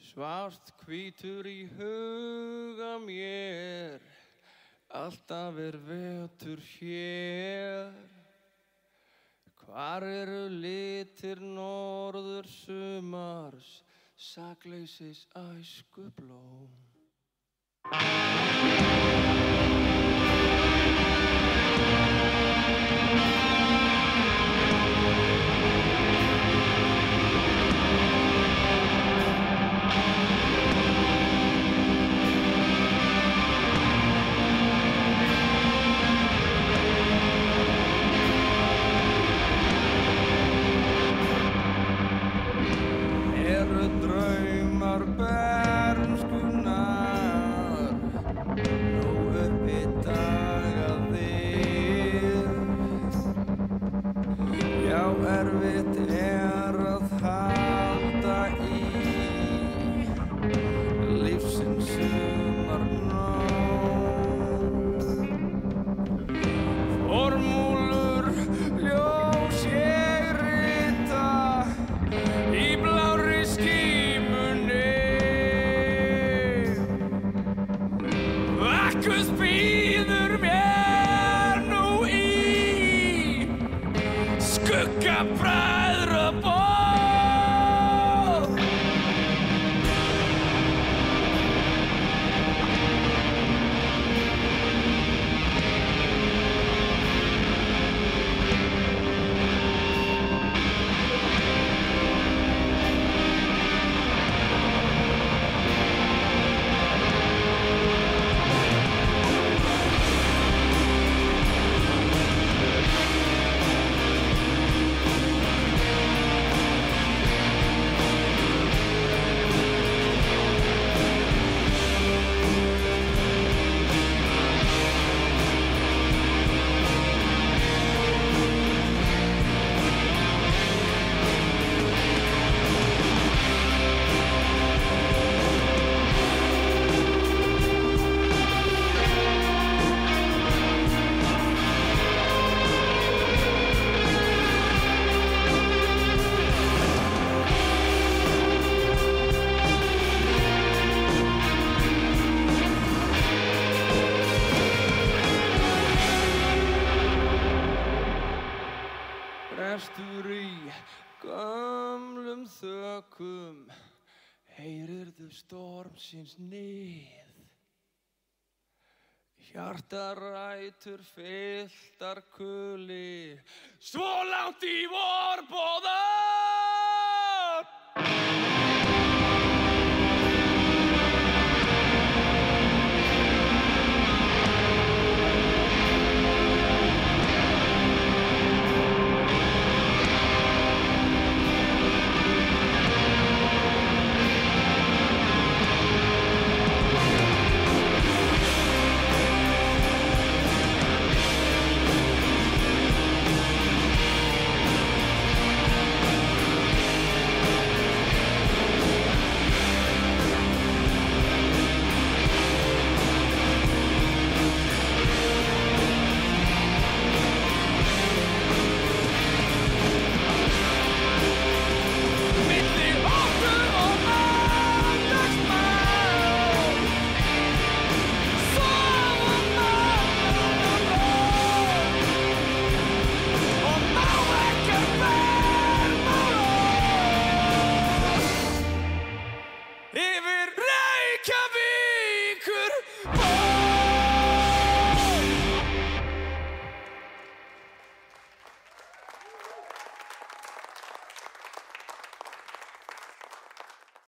Svart hvítur í huga mér, alltaf vetur hér. Hvar eru litir norður sumars, sakleysis æskublóm? Draumar bernskunnar nú uppi dagaðir. Já, erfitt að halda í lífsins sumarnótt. Formúlur ljós ég rita í blárri skímunni. Guð býður mér nú í skugga bræðraboð. Brestur í gömlum þökum, heyrirðu stormsins nið. Hjartarætur fylltar kuli, svo langt í vorboða. Yfir Reykjavík.